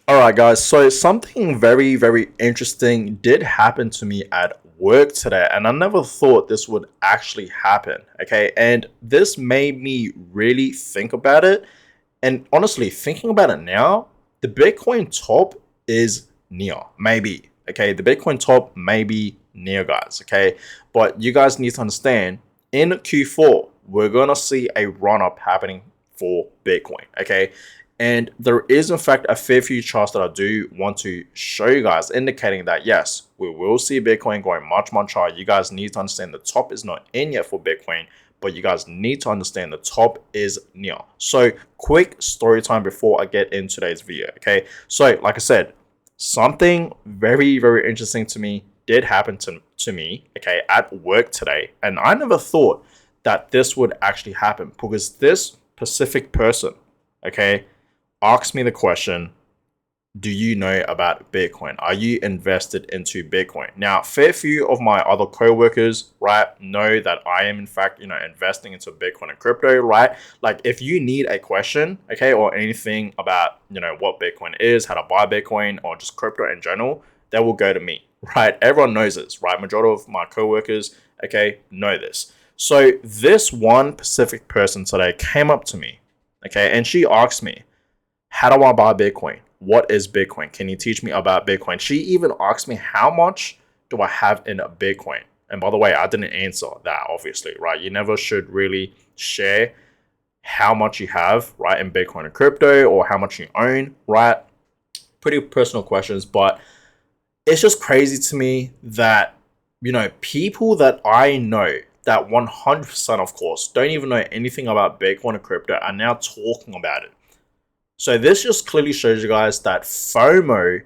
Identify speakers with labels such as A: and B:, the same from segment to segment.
A: Alright, guys, so something very, very interesting did happen to me at work today, and I never thought this would actually happen. Okay, and this made me really think about it. And honestly, thinking about it now, the Bitcoin top is near, maybe. Okay, the Bitcoin top may be near, guys. Okay, but you guys need to understand in Q4, we're gonna see a run up happening for Bitcoin. Okay, and there is, in fact, a fair few charts that I do want to show you guys, indicating that yes, we will see Bitcoin going much, much higher. You guys need to understand the top is not in yet for Bitcoin, but you guys need to understand the top is near. So, quick story time before I get in today's video. Okay, so like I said, something very, very interesting to me did happen to me. Okay, at work today, and I never thought that this would actually happen because this specific person, okay, ask me the question, do you know about Bitcoin? Are you invested into Bitcoin? Now, fair few of my other co-workers, right, know that I am in fact, investing into Bitcoin and crypto, right? Like if you need a question, okay, or anything about, what Bitcoin is, how to buy Bitcoin or just crypto in general, they will go to me, right? Everyone knows this, right? Majority of my co-workers, okay, know this. So this one specific person today came up to me, okay, and she asked me, how do I buy Bitcoin? What is Bitcoin? Can you teach me about Bitcoin? She even asked me, how much do I have in a Bitcoin? And by the way, I didn't answer that, obviously, right? You never should really share how much you have, right, in Bitcoin and crypto, or how much you own, right? Pretty personal questions, but it's just crazy to me that, people that I know that 100%, of course, don't even know anything about Bitcoin and crypto are now talking about it. So this just clearly shows you guys that FOMO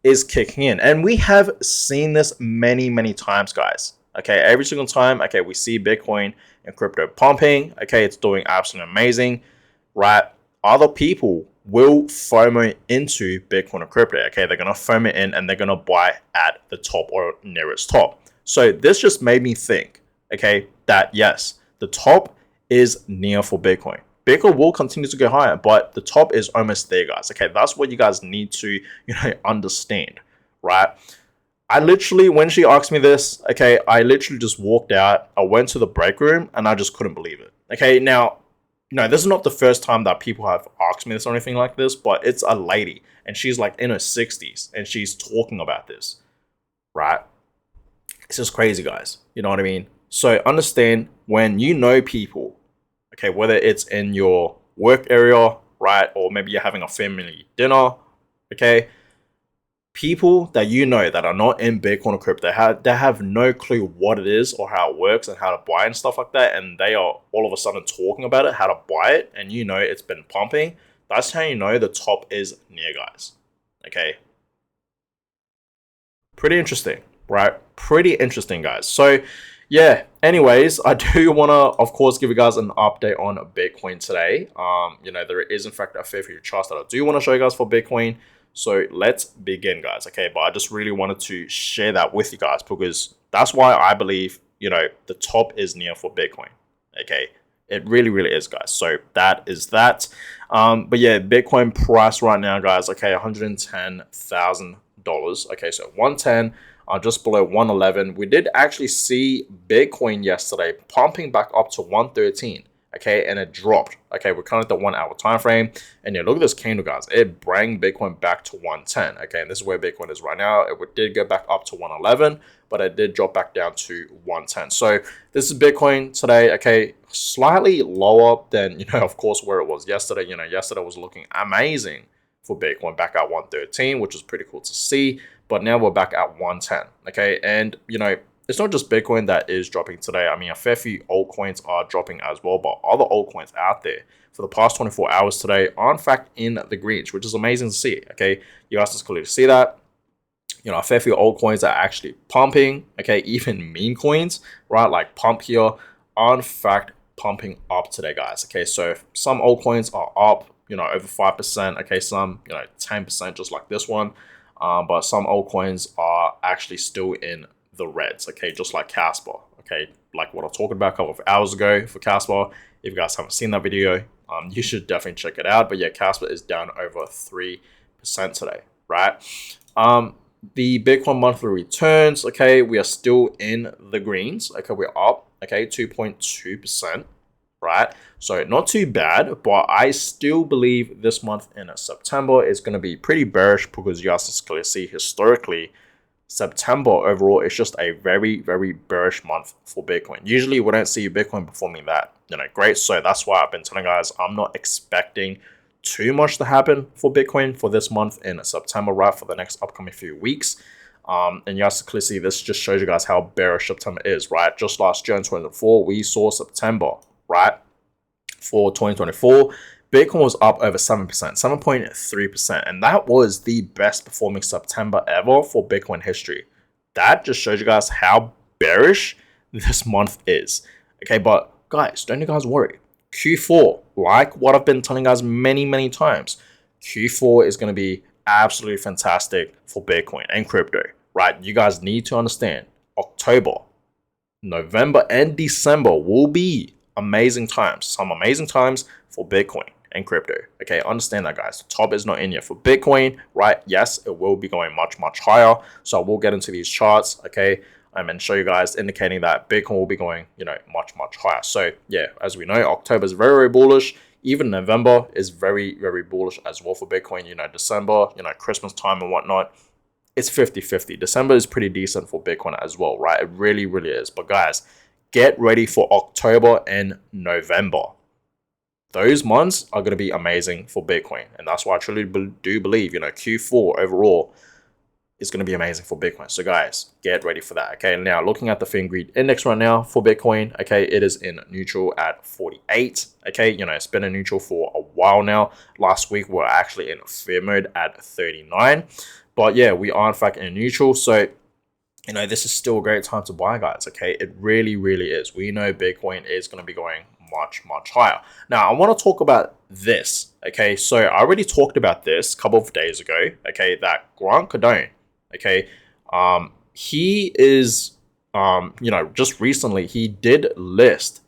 A: is kicking in. And we have seen this many, many times, guys. Okay, every single time, okay, we see Bitcoin and crypto pumping. Okay, it's doing absolutely amazing, right? Other people will FOMO into Bitcoin or crypto. Okay, they're going to FOMO in and they're going to buy at the top or nearest top. So this just made me think, okay, that yes, the top is near for Bitcoin. Bitcoin will continue to go higher, but the top is almost there, guys. Okay, that's what you guys need to, understand, right? I literally, when she asked me this, okay, I literally just walked out. I went to the break room and I just couldn't believe it. Okay, now, this is not the first time that people have asked me this or anything like this, but it's a lady and she's like in her 60s and she's talking about this, right? It's just crazy, guys. You know what I mean? So understand when you know people, okay, whether it's in your work area, right, or maybe you're having a family dinner, okay, people that you know that are not in Bitcoin or crypto, they have no clue what it is or how it works and how to buy and stuff like that, and they are all of a sudden talking about it, how to buy it, and it's been pumping. That's how you know the top is near, guys. Okay, pretty interesting, right? Pretty interesting, guys. So yeah, anyways, I do want to, of course, give you guys an update on Bitcoin today. There is, in fact, a fair few charts that I do want to show you guys for Bitcoin. So let's begin, guys. Okay, but I just really wanted to share that with you guys because that's why I believe, the top is near for Bitcoin. Okay, it really, really is, guys. So that is that. But yeah, Bitcoin price right now, guys, okay, $110,000. Okay, so 110, just below 111. We did actually see Bitcoin yesterday pumping back up to 113. Okay, and it dropped. Okay, we're kind of at the 1 hour time frame, and yeah, look at this candle, guys. It brought Bitcoin back to 110. Okay, and this is where Bitcoin is right now. It did go back up to 111, but it did drop back down to 110. So this is Bitcoin today. Okay, slightly lower than of course, where it was yesterday. Yesterday was looking amazing for Bitcoin, back at 113, which was pretty cool to see. But now we're back at 110. Okay, and it's not just Bitcoin that is dropping today. I mean, a fair few altcoins are dropping as well, but other altcoins out there for the past 24 hours today are in fact in the greens, which is amazing to see. Okay, you guys just clearly see that. A fair few altcoins are actually pumping. Okay, even meme coins, right, like Pump here, are in fact pumping up today, guys. Okay, so some altcoins are up, over 5%. Okay, some, 10%, just like this one. But some altcoins are actually still in the reds, okay, just like Casper, okay, like what I talked about a couple of hours ago for Casper. If you guys haven't seen that video, you should definitely check it out. But yeah, Casper is down over 3%, today, right? The Bitcoin monthly returns, okay, we are still in the greens. Okay, we're up, okay, 2.2%, right? So not too bad, but I still believe this month in September is going to be pretty bearish because you guys can clearly see historically September overall is just a very, very bearish month for Bitcoin. Usually we don't see Bitcoin performing that, great. So that's why I've been telling guys I'm not expecting too much to happen for Bitcoin for this month in September, right? For the next upcoming few weeks. And you guys can clearly see this just shows you guys how bearish September is, right? Just last year in 2024, we saw September, right? For 2024, Bitcoin was up over 7%, 7.3%, and that was the best performing September ever for Bitcoin history. That just shows you guys how bearish this month is. Okay, but guys, don't you guys worry. Q4, like what I've been telling guys many, many times, Q4 is going to be absolutely fantastic for Bitcoin and crypto, right? You guys need to understand October, November, and December will be amazing times, some amazing times for Bitcoin and crypto. Okay, understand that, guys. The top is not in yet for Bitcoin, right? Yes, it will be going much, much higher. So we'll get into these charts, okay, and show you guys indicating that Bitcoin will be going, much, much higher. So yeah, as we know, October is very, very bullish. Even November is very, very bullish as well for Bitcoin. December, Christmas time and whatnot, it's 50-50. December is pretty decent for Bitcoin as well, right? It really, really is. But guys, get ready for October and November. Those months are going to be amazing for Bitcoin. And that's why I truly do believe, Q4 overall is going to be amazing for Bitcoin. So guys, get ready for that. Okay, now looking at the Fingrid index right now for Bitcoin, okay, it is in neutral at 48. Okay, it's been in neutral for a while now. Last week we were actually in fear mode at 39. But yeah, we are in fact in neutral. So this is still a great time to buy, guys. Okay, it really, really is. We know Bitcoin is going to be going much, much higher. Now, I want to talk about this. Okay, so I already talked about this a couple of days ago. Okay, that Grant Cardone. Okay, he is, just recently he did list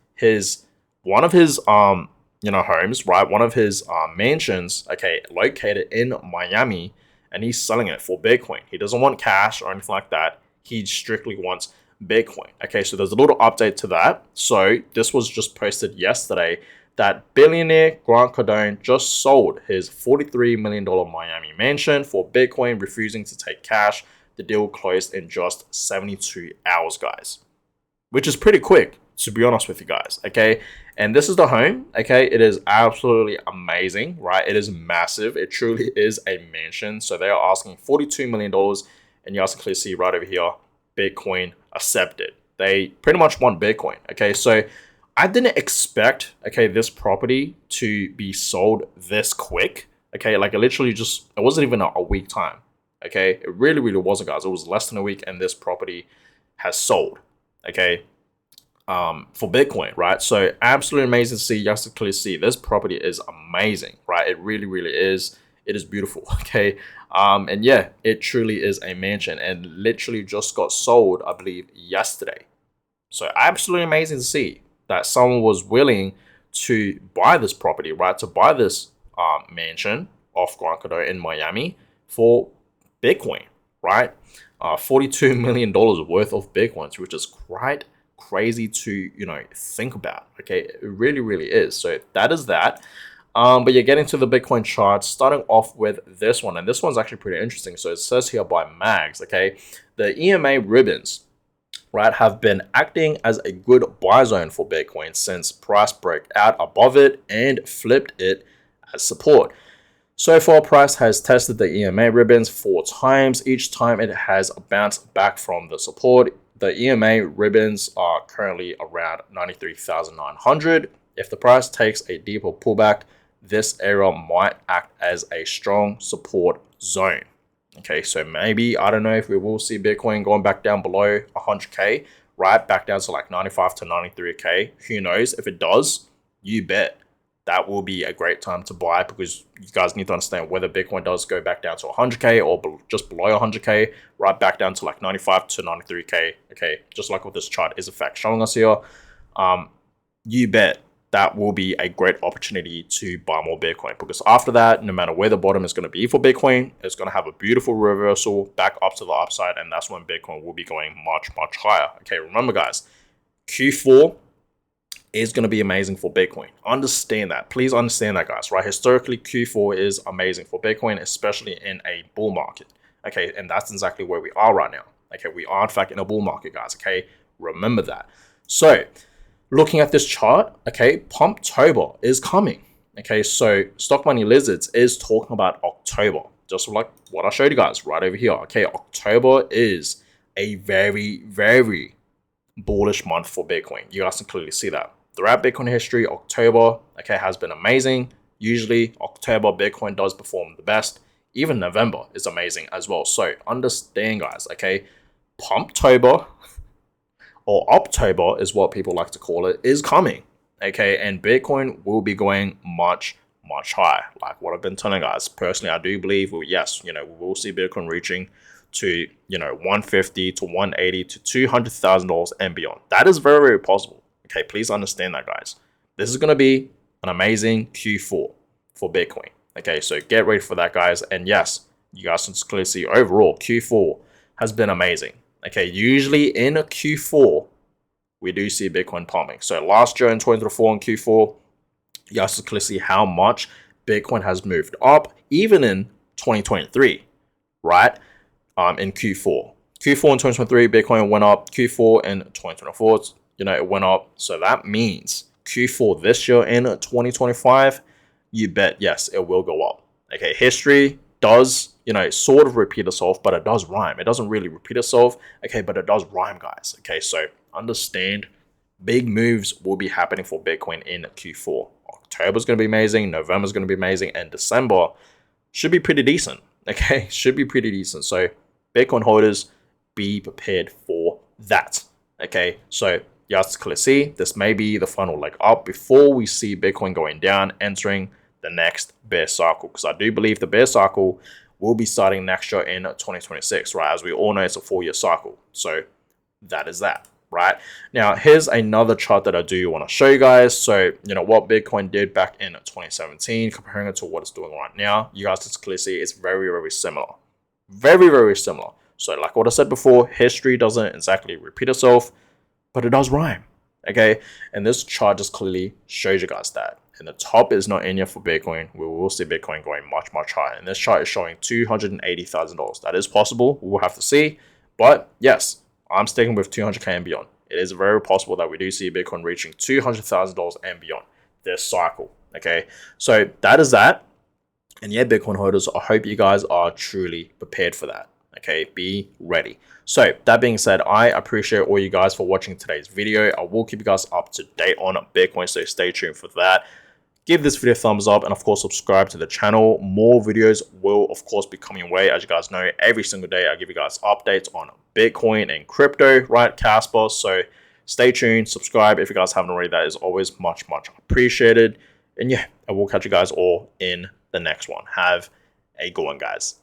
A: one of his homes, right? One of his mansions. Okay, located in Miami, and he's selling it for Bitcoin. He doesn't want cash or anything like that. He strictly wants Bitcoin. Okay, so there's a little update to that. So this was just posted yesterday that billionaire Grant Cardone just sold his $43 million Miami mansion for Bitcoin, refusing to take cash. The deal closed in just 72 hours, guys, which is pretty quick, to be honest with you guys. Okay, and this is the home. Okay, it is absolutely amazing, right? It is massive. It truly is a mansion. So they are asking $42 million. And you guys can clearly see right over here, Bitcoin accepted. They pretty much want Bitcoin. Okay, so I didn't expect, okay, this property to be sold this quick. Okay, like it literally just, it wasn't even a week time. Okay, it really, really wasn't, guys. It was less than a week and this property has sold. Okay, for Bitcoin, right? So absolutely amazing to see. You guys can clearly see this property is amazing, right? It really, really is. It is beautiful, okay? And yeah, it truly is a mansion and literally just got sold, I believe, yesterday. So absolutely amazing to see that someone was willing to buy this property, right? To buy this mansion off Grant Cardone in Miami for Bitcoin, right? $42 million worth of Bitcoins, which is quite crazy to, think about, okay? It really, really is. So that is that. But you're getting to the Bitcoin chart, starting off with this one. And this one's actually pretty interesting. So it says here by Mags, okay, the EMA ribbons, right, have been acting as a good buy zone for Bitcoin since price broke out above it and flipped it as support. So far, price has tested the EMA ribbons 4 times. Each time it has bounced back from the support. The EMA ribbons are currently around 93,900. If the price takes a deeper pullback, this area might act as a strong support zone. Okay, so maybe, I don't know if we will see Bitcoin going back down below 100K, right? Back down to like 95 to 93K. Who knows? If it does, you bet that will be a great time to buy, because you guys need to understand whether Bitcoin does go back down to 100K or just below 100K, right back down to like 95 to 93K. Okay, just like what this chart is in fact showing us here. You bet that will be a great opportunity to buy more Bitcoin, because after that, no matter where the bottom is going to be for Bitcoin, it's going to have a beautiful reversal back up to the upside, and that's when Bitcoin will be going much, much higher. Okay, remember guys, Q4 is going to be amazing for Bitcoin. Understand that. Please understand that, guys, right? Historically, Q4 is amazing for Bitcoin, especially in a bull market. Okay, and that's exactly where we are right now. Okay, we are in fact in a bull market, guys. Okay, remember that. So, looking at this chart, okay, Pumptober is coming. Okay, so Stock Money Lizards is talking about October, just like what I showed you guys right over here. Okay, October is a very, very bullish month for Bitcoin. You guys can clearly see that. Throughout Bitcoin history, October, okay, has been amazing. Usually, October, Bitcoin does perform the best. Even November is amazing as well. So understand, guys, okay, Pumptober, or October is what people like to call it, is coming. Okay, and Bitcoin will be going much, much higher. Like what I've been telling guys, personally, I do believe, well, yes, we will see Bitcoin reaching to 150 to 180 to $200,000 and beyond. That is very, very possible. Okay, please understand that, guys. This is going to be an amazing Q4 for Bitcoin. Okay, so get ready for that, guys. And yes, you guys can clearly see overall Q4 has been amazing. Okay, usually in a Q4 we do see Bitcoin pumping. So last year in 2024 in Q4, you guys can clearly see how much Bitcoin has moved up, even in 2023, right? In Q4. Q4 in 2023, Bitcoin went up. Q4 in 2024, it went up. So that means Q4 this year in 2025, you bet, yes, it will go up. Okay, history does, sort of repeat itself, but it does rhyme. It doesn't really repeat itself, okay, but it does rhyme, guys. Okay, so understand, big moves will be happening for Bitcoin in Q4. October is going to be amazing. November is going to be amazing. And December should be pretty decent. Okay, should be pretty decent. So Bitcoin holders, be prepared for that. Okay, so you guys can see this may be the final leg up before we see Bitcoin going down, entering the next bear cycle. Because I do believe the bear cycle will be starting next year in 2026, right? As we all know, it's a 4-year cycle. So that is that, right? Now, here's another chart that I do want to show you guys. So, what Bitcoin did back in 2017, comparing it to what it's doing right now, you guys can clearly see it's very, very similar. Very, very similar. So like what I said before, history doesn't exactly repeat itself, but it does rhyme. Okay, and this chart just clearly shows you guys that. And the top is not in yet for Bitcoin. We will see Bitcoin going much, much higher. And this chart is showing $280,000. That is possible. We will have to see. But yes, I'm sticking with 200K and beyond. It is very possible that we do see Bitcoin reaching $200,000 and beyond this cycle. Okay, so that is that. And yeah, Bitcoin holders, I hope you guys are truly prepared for that. Okay, be ready. So that being said, I appreciate all you guys for watching today's video. I will keep you guys up to date on Bitcoin, so stay tuned for that. Give this video a thumbs up and of course subscribe to the channel. More videos will of course be coming away. As you guys know, every single day I give you guys updates on Bitcoin and crypto, right, Casper? So stay tuned, subscribe if you guys haven't already. That is always much, much appreciated. And yeah, I will catch you guys all in the next one. Have a good one, guys.